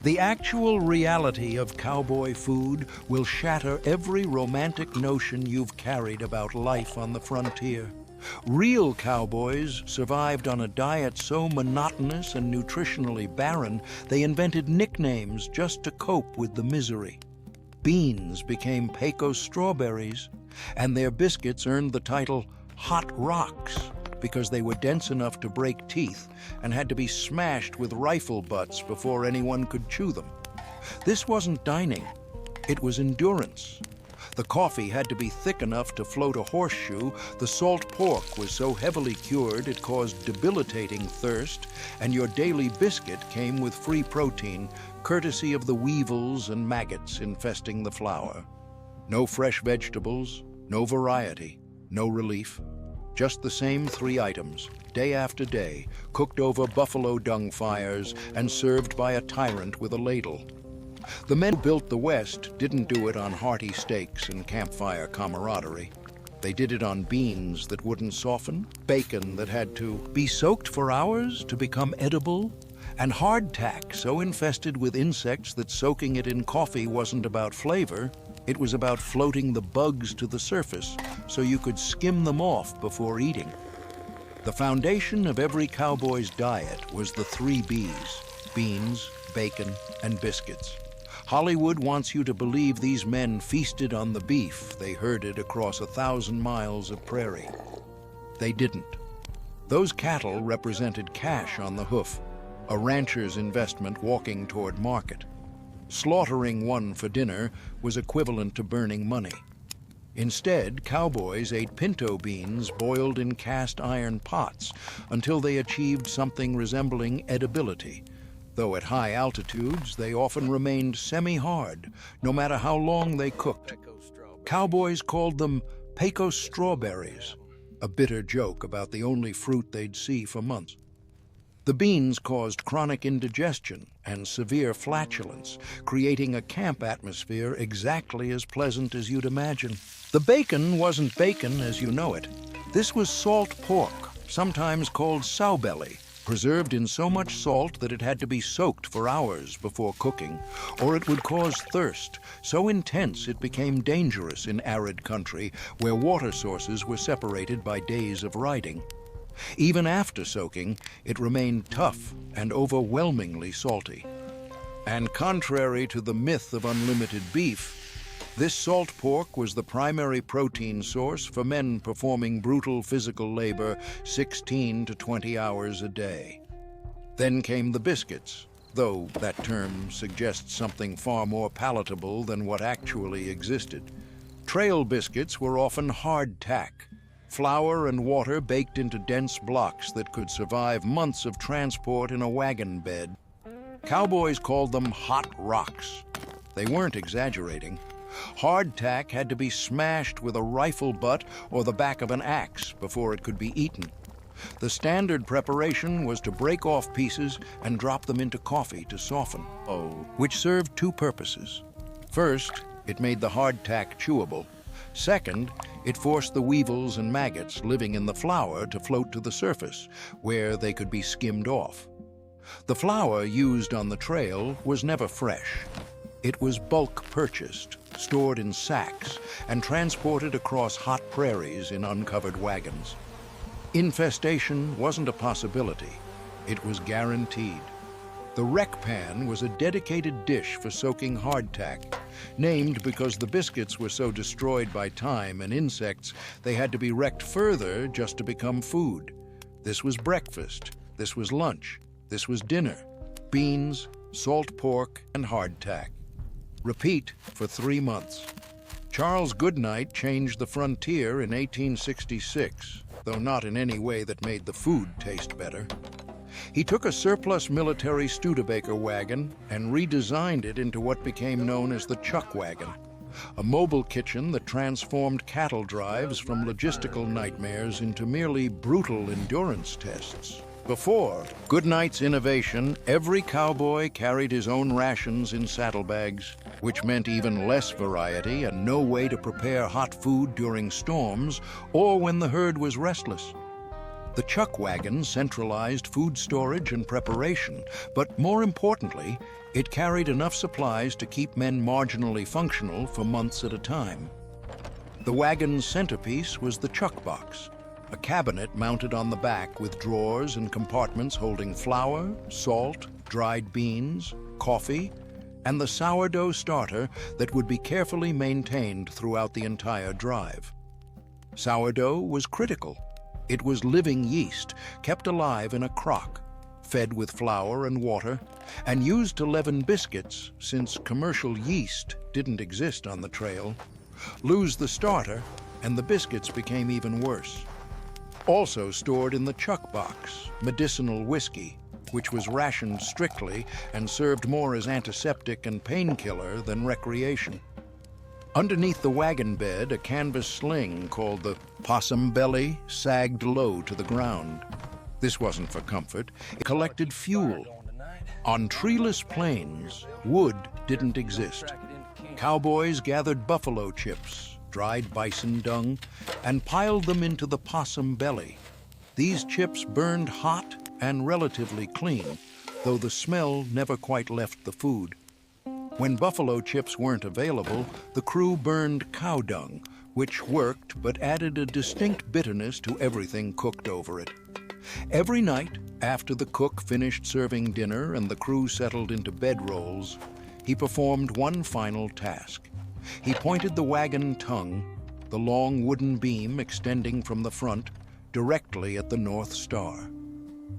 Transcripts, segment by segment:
The actual reality of cowboy food will shatter every romantic notion you've carried about life on the frontier. Real cowboys survived on a diet so monotonous and nutritionally barren, they invented nicknames just to cope with the misery. Beans became Pecos strawberries, and their biscuits earned the title Hot Rocks because they were dense enough to break teeth and had to be smashed with rifle butts before anyone could chew them. This wasn't dining, it was endurance. The coffee had to be thick enough to float a horseshoe, the salt pork was so heavily cured it caused debilitating thirst, and your daily biscuit came with free protein, courtesy of the weevils and maggots infesting the flour. No fresh vegetables, no variety, no relief. Just the same three items, day after day, cooked over buffalo dung fires and served by a tyrant with a ladle. The men who built the West didn't do it on hearty steaks and campfire camaraderie. They did it on beans that wouldn't soften, bacon that had to be soaked for hours to become edible, and hardtack so infested with insects that soaking it in coffee wasn't about flavor, it was about floating the bugs to the surface so you could skim them off before eating. The foundation of every cowboy's diet was the 3 Bs: beans, bacon, and biscuits. Hollywood wants you to believe these men feasted on the beef they herded across 1,000 miles of prairie. They didn't. Those cattle represented cash on the hoof, a rancher's investment walking toward market. Slaughtering one for dinner was equivalent to burning money. Instead, cowboys ate pinto beans boiled in cast iron pots until they achieved something resembling edibility. Though at high altitudes, they often remained semi-hard, no matter how long they cooked. Cowboys called them Pecos strawberries, a bitter joke about the only fruit they'd see for months. The beans caused chronic indigestion and severe flatulence, creating a camp atmosphere exactly as pleasant as you'd imagine. The bacon wasn't bacon as you know it. This was salt pork, sometimes called sowbelly, preserved in so much salt that it had to be soaked for hours before cooking, or it would cause thirst, so intense it became dangerous in arid country where water sources were separated by days of riding. Even after soaking, it remained tough and overwhelmingly salty. And contrary to the myth of unlimited beef, this salt pork was the primary protein source for men performing brutal physical labor 16 to 20 hours a day. Then came the biscuits, though that term suggests something far more palatable than what actually existed. Trail biscuits were often hardtack, flour and water baked into dense blocks that could survive months of transport in a wagon bed. Cowboys called them hot rocks. They weren't exaggerating. Hardtack had to be smashed with a rifle butt or the back of an axe before it could be eaten. The standard preparation was to break off pieces and drop them into coffee to soften, which served 2 purposes. First, it made the hardtack chewable. Second, it forced the weevils and maggots living in the flour to float to the surface, where they could be skimmed off. The flour used on the trail was never fresh. It was bulk purchased, stored in sacks, and transported across hot prairies in uncovered wagons. Infestation wasn't a possibility. It was guaranteed. The wreck pan was a dedicated dish for soaking hardtack, named because the biscuits were so destroyed by time and insects they had to be wrecked further just to become food. This was breakfast, this was lunch, this was dinner: beans, salt pork, and hardtack. Repeat for 3 months. Charles Goodnight changed the frontier in 1866, though not in any way that made the food taste better. He took a surplus military Studebaker wagon and redesigned it into what became known as the chuck wagon, a mobile kitchen that transformed cattle drives from logistical nightmares into merely brutal endurance tests. Before Goodnight's innovation, every cowboy carried his own rations in saddlebags, which meant even less variety and no way to prepare hot food during storms or when the herd was restless. The chuck wagon centralized food storage and preparation, but more importantly, it carried enough supplies to keep men marginally functional for months at a time. The wagon's centerpiece was the chuck box, a cabinet mounted on the back with drawers and compartments holding flour, salt, dried beans, coffee, and the sourdough starter that would be carefully maintained throughout the entire drive. Sourdough was critical. It was living yeast, kept alive in a crock, fed with flour and water, and used to leaven biscuits since commercial yeast didn't exist on the trail. Lose the starter, and the biscuits became even worse. Also stored in the chuck box, medicinal whiskey, which was rationed strictly and served more as antiseptic and painkiller than recreation. Underneath the wagon bed, a canvas sling called the possum belly sagged low to the ground. This wasn't for comfort. It collected fuel. On treeless plains, wood didn't exist. Cowboys gathered buffalo chips, dried bison dung, and piled them into the possum belly. These chips burned hot and relatively clean, though the smell never quite left the food. When buffalo chips weren't available, the crew burned cow dung, which worked but added a distinct bitterness to everything cooked over it. Every night, after the cook finished serving dinner and the crew settled into bedrolls, he performed one final task. He pointed the wagon tongue, the long wooden beam extending from the front, directly at the North Star.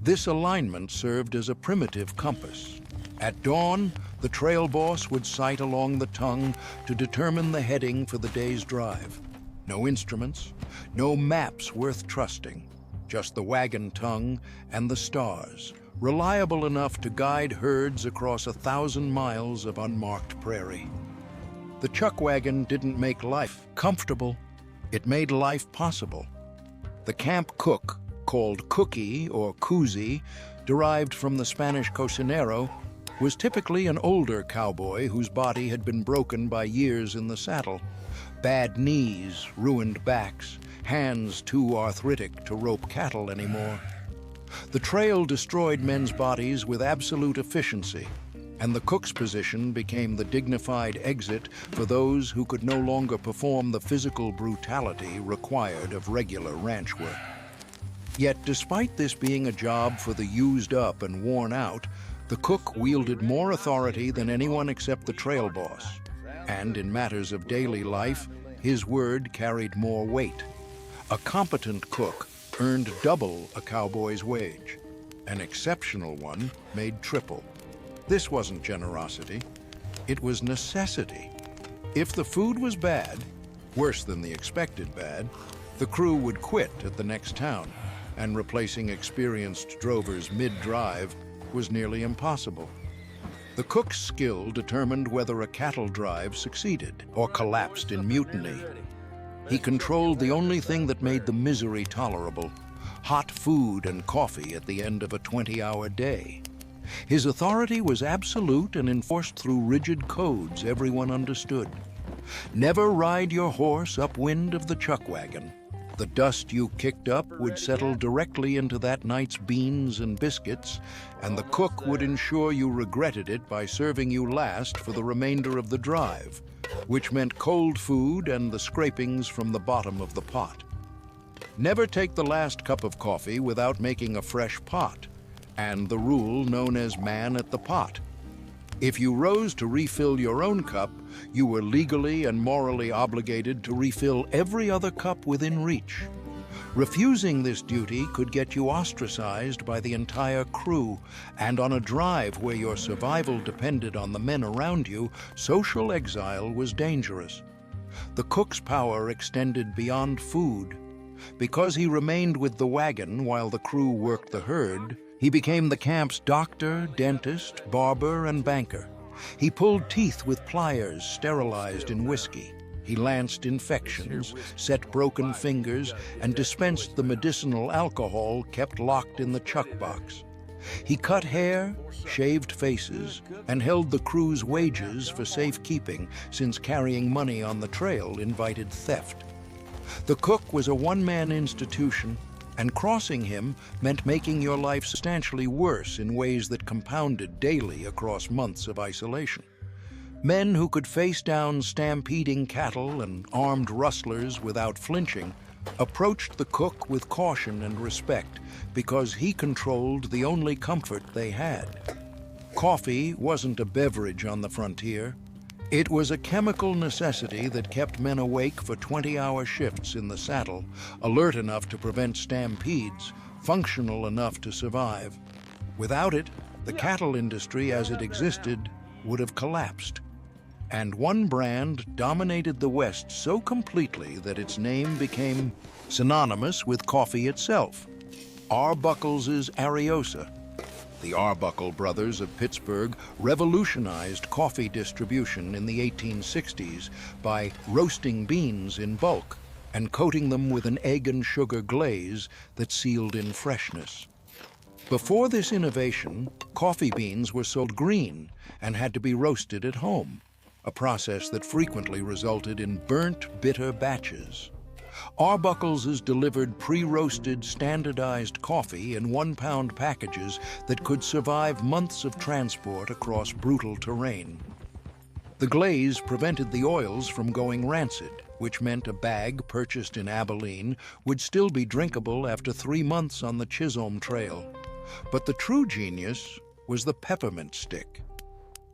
This alignment served as a primitive compass. At dawn, the trail boss would sight along the tongue to determine the heading for the day's drive. No instruments, no maps worth trusting, just the wagon tongue and the stars, reliable enough to guide herds across 1,000 miles of unmarked prairie. The chuck wagon didn't make life comfortable, it made life possible. The camp cook, called cookie or koozie, derived from the Spanish cocinero, was typically an older cowboy whose body had been broken by years in the saddle. Bad knees, ruined backs, hands too arthritic to rope cattle anymore. The trail destroyed men's bodies with absolute efficiency, and the cook's position became the dignified exit for those who could no longer perform the physical brutality required of regular ranch work. Yet, despite this being a job for the used up and worn out, the cook wielded more authority than anyone except the trail boss. And in matters of daily life, his word carried more weight. A competent cook earned double a cowboy's wage. An exceptional one made triple. This wasn't generosity. It was necessity. If the food was bad, worse than the expected bad, the crew would quit at the next town, and replacing experienced drovers mid-drive was nearly impossible. The cook's skill determined whether a cattle drive succeeded or collapsed in mutiny. He controlled the only thing that made the misery tolerable: hot food and coffee at the end of a 20-hour day. His authority was absolute and enforced through rigid codes everyone understood. Never ride your horse upwind of the chuck wagon. The dust you kicked up would settle directly into that night's beans and biscuits, and the cook would ensure you regretted it by serving you last for the remainder of the drive, which meant cold food and the scrapings from the bottom of the pot. Never take the last cup of coffee without making a fresh pot, and the rule known as man at the pot. If you rose to refill your own cup, you were legally and morally obligated to refill every other cup within reach. Refusing this duty could get you ostracized by the entire crew, and on a drive where your survival depended on the men around you, social exile was dangerous. The cook's power extended beyond food. Because he remained with the wagon while the crew worked the herd, he became the camp's doctor, dentist, barber, and banker. He pulled teeth with pliers sterilized in whiskey. He lanced infections, set broken fingers, and dispensed the medicinal alcohol kept locked in the chuck box. He cut hair, shaved faces, and held the crew's wages for safekeeping, since carrying money on the trail invited theft. The cook was a one-man institution, and crossing him meant making your life substantially worse in ways that compounded daily across months of isolation. Men who could face down stampeding cattle and armed rustlers without flinching approached the cook with caution and respect because he controlled the only comfort they had. Coffee wasn't a beverage on the frontier. It was a chemical necessity that kept men awake for 20-hour shifts in the saddle, alert enough to prevent stampedes, functional enough to survive. Without it, the cattle industry as it existed would have collapsed. And one brand dominated the West so completely that its name became synonymous with coffee itself: Arbuckle's Ariosa. The Arbuckle brothers of Pittsburgh revolutionized coffee distribution in the 1860s by roasting beans in bulk and coating them with an egg and sugar glaze that sealed in freshness. Before this innovation, coffee beans were sold green and had to be roasted at home, a process that frequently resulted in burnt, bitter batches. Arbuckle's delivered pre-roasted, standardized coffee in 1-pound packages that could survive months of transport across brutal terrain. The glaze prevented the oils from going rancid, which meant a bag purchased in Abilene would still be drinkable after 3 months on the Chisholm Trail. But the true genius was the peppermint stick.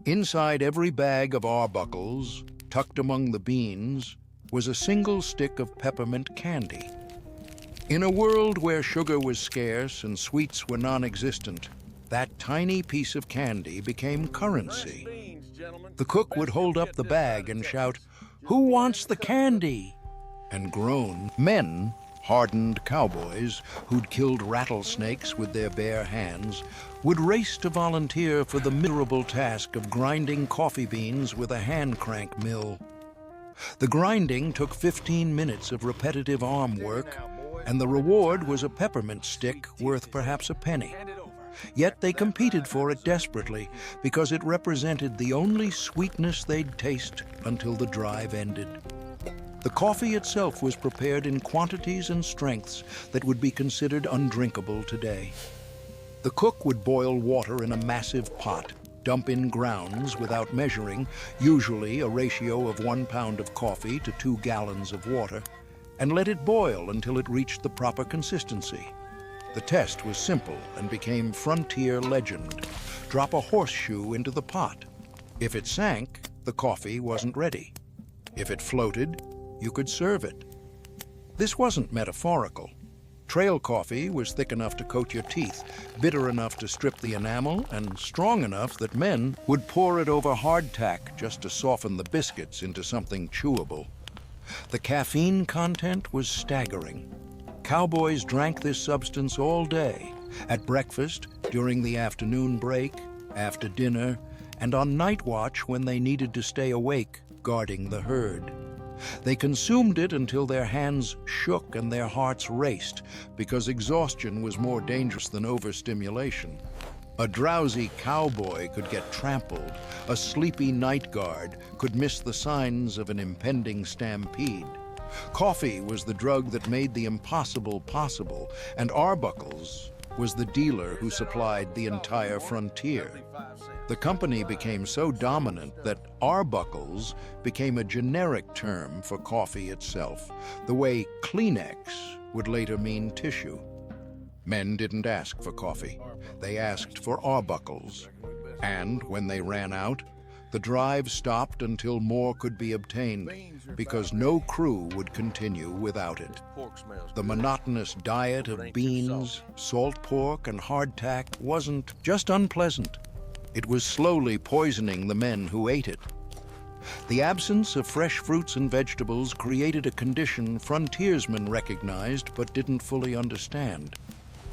Inside every bag of Arbuckle's, tucked among the beans, was a single stick of peppermint candy. In a world where sugar was scarce and sweets were non-existent, that tiny piece of candy became currency. The cook would hold up the bag and shout, "Who wants the candy?" And grown men, hardened cowboys who'd killed rattlesnakes with their bare hands, would race to volunteer for the miserable task of grinding coffee beans with a hand crank mill. The grinding took 15 minutes of repetitive arm work, and the reward was a peppermint stick worth perhaps a penny. Yet they competed for it desperately because it represented the only sweetness they'd taste until the drive ended. The coffee itself was prepared in quantities and strengths that would be considered undrinkable today. The cook would boil water in a massive pot, dump in grounds without measuring, usually a ratio of 1 pound of coffee to 2 gallons of water, and let it boil until it reached the proper consistency. The test was simple and became frontier legend. Drop a horseshoe into the pot. If it sank, the coffee wasn't ready. If it floated, you could serve it. This wasn't metaphorical. Trail coffee was thick enough to coat your teeth, bitter enough to strip the enamel, and strong enough that men would pour it over hardtack just to soften the biscuits into something chewable. The caffeine content was staggering. Cowboys drank this substance all day, at breakfast, during the afternoon break, after dinner, and on night watch when they needed to stay awake, guarding the herd. They consumed it until their hands shook and their hearts raced, because exhaustion was more dangerous than overstimulation. A drowsy cowboy could get trampled. A sleepy night guard could miss the signs of an impending stampede. Coffee was the drug that made the impossible possible, and Arbuckle's was the dealer who supplied the entire frontier. The company became so dominant that Arbuckle's became a generic term for coffee itself, the way Kleenex would later mean tissue. Men didn't ask for coffee. They asked for Arbuckle's. And when they ran out, the drive stopped until more could be obtained, because no crew would continue without it. The monotonous diet of beans, salt pork, and hardtack wasn't just unpleasant. It was slowly poisoning the men who ate it. The absence of fresh fruits and vegetables created a condition frontiersmen recognized but didn't fully understand: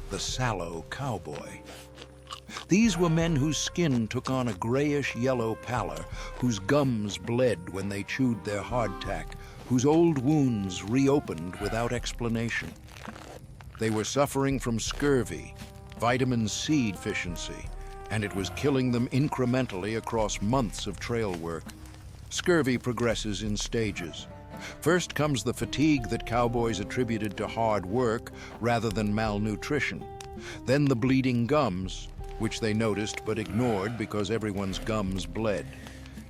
the sallow cowboy. These were men whose skin took on a grayish-yellow pallor, whose gums bled when they chewed their hardtack, whose old wounds reopened without explanation. They were suffering from scurvy, vitamin C deficiency, and it was killing them incrementally across months of trail work. Scurvy progresses in stages. First comes the fatigue that cowboys attributed to hard work rather than malnutrition. Then the bleeding gums, which they noticed but ignored because everyone's gums bled.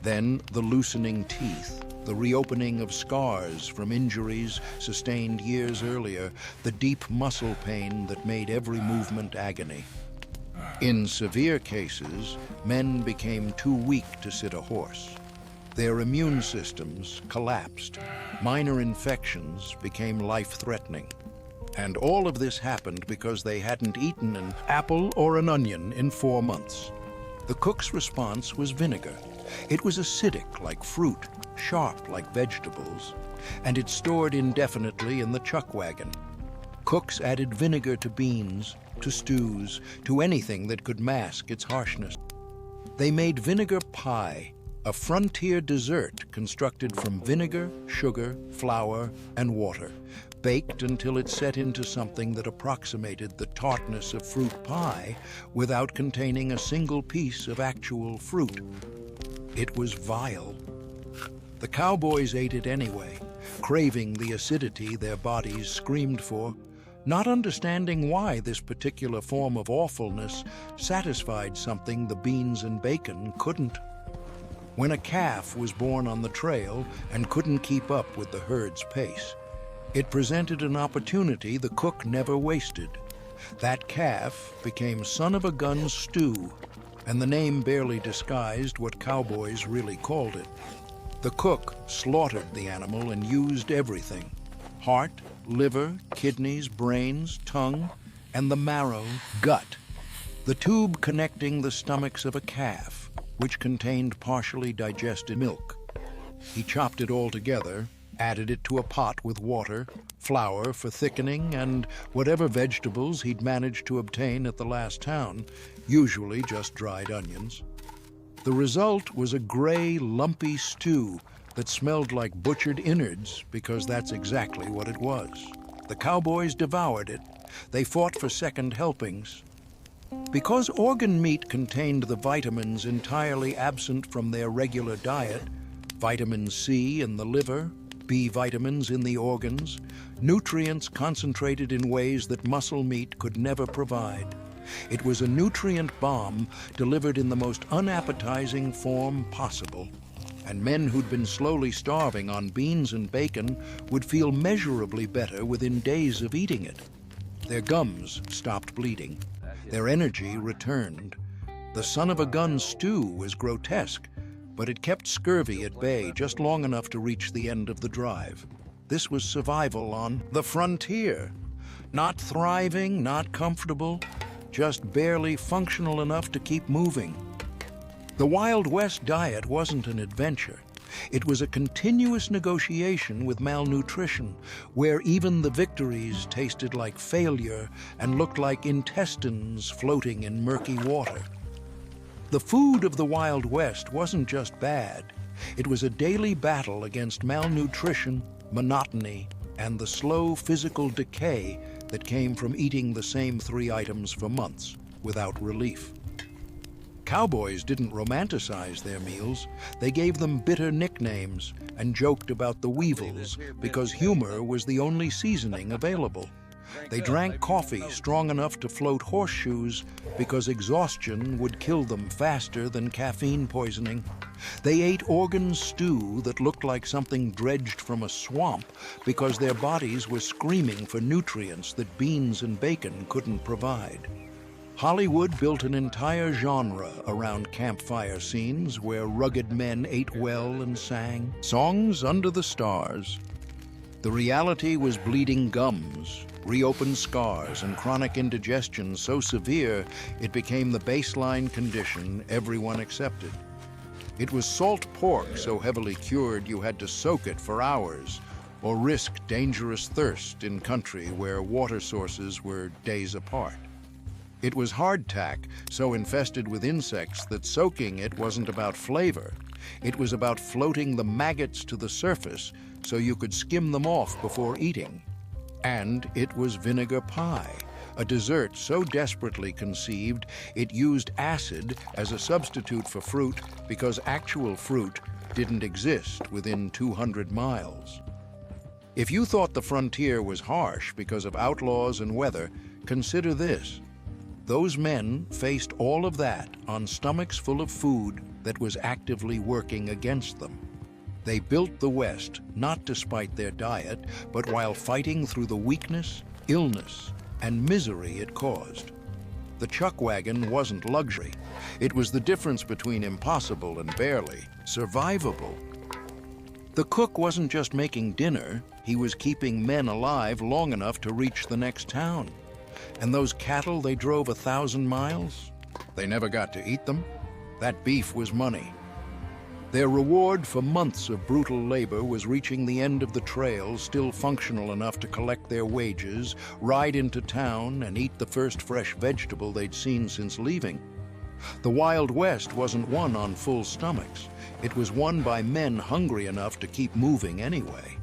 Then the loosening teeth, the reopening of scars from injuries sustained years earlier, the deep muscle pain that made every movement agony. In severe cases, men became too weak to sit a horse. Their immune systems collapsed. Minor infections became life-threatening. And all of this happened because they hadn't eaten an apple or an onion in 4 months. The cook's response was vinegar. It was acidic like fruit, sharp like vegetables, and it stored indefinitely in the chuck wagon. Cooks added vinegar to beans, to stews, to anything that could mask its harshness. They made vinegar pie, a frontier dessert constructed from vinegar, sugar, flour, and water, baked until it set into something that approximated the tartness of fruit pie without containing a single piece of actual fruit. It was vile. The cowboys ate it anyway, craving the acidity their bodies screamed for, not understanding why this particular form of awfulness satisfied something the beans and bacon couldn't. When a calf was born on the trail and couldn't keep up with the herd's pace, it presented an opportunity the cook never wasted. That calf became son of a gun stew, and the name barely disguised what cowboys really called it. The cook slaughtered the animal and used everything: heart, liver, kidneys, brains, tongue, and the marrow, gut, the tube connecting the stomachs of a calf, which contained partially digested milk. He chopped it all together, added it to a pot with water, flour for thickening, and whatever vegetables he'd managed to obtain at the last town, usually just dried onions. The result was a gray, lumpy stew that smelled like butchered innards, because that's exactly what it was. The cowboys devoured it. They fought for second helpings. Because organ meat contained the vitamins entirely absent from their regular diet, vitamin C in the liver, B vitamins in the organs, nutrients concentrated in ways that muscle meat could never provide. It was a nutrient bomb delivered in the most unappetizing form possible, and men who'd been slowly starving on beans and bacon would feel measurably better within days of eating it. Their gums stopped bleeding. Their energy returned. The son-of-a-gun stew was grotesque, but it kept scurvy at bay just long enough to reach the end of the drive. This was survival on the frontier. Not thriving, not comfortable, just barely functional enough to keep moving. The Wild West diet wasn't an adventure. It was a continuous negotiation with malnutrition, where even the victories tasted like failure and looked like intestines floating in murky water. The food of the Wild West wasn't just bad. It was a daily battle against malnutrition, monotony, and the slow physical decay that came from eating the same 3 items for months without relief. Cowboys didn't romanticize their meals. They gave them bitter nicknames and joked about the weevils because humor was the only seasoning available. They drank coffee strong enough to float horseshoes because exhaustion would kill them faster than caffeine poisoning. They ate organ stew that looked like something dredged from a swamp because their bodies were screaming for nutrients that beans and bacon couldn't provide. Hollywood built an entire genre around campfire scenes where rugged men ate well and sang songs under the stars. The reality was bleeding gums, reopened scars, and chronic indigestion so severe it became the baseline condition everyone accepted. It was salt pork so heavily cured you had to soak it for hours, or risk dangerous thirst in country where water sources were days apart. It was hardtack, so infested with insects that soaking it wasn't about flavor. It was about floating the maggots to the surface so you could skim them off before eating. And it was vinegar pie, a dessert so desperately conceived it used acid as a substitute for fruit because actual fruit didn't exist within 200 miles. If you thought the frontier was harsh because of outlaws and weather, consider this. Those men faced all of that on stomachs full of food that was actively working against them. They built the West not despite their diet, but while fighting through the weakness, illness, and misery it caused. The chuck wagon wasn't luxury. It was the difference between impossible and barely survivable. The cook wasn't just making dinner, he was keeping men alive long enough to reach the next town. And those cattle they drove 1,000 miles? They never got to eat them. That beef was money. Their reward for months of brutal labor was reaching the end of the trail, still functional enough to collect their wages, ride into town, and eat the first fresh vegetable they'd seen since leaving. The Wild West wasn't won on full stomachs. It was won by men hungry enough to keep moving anyway.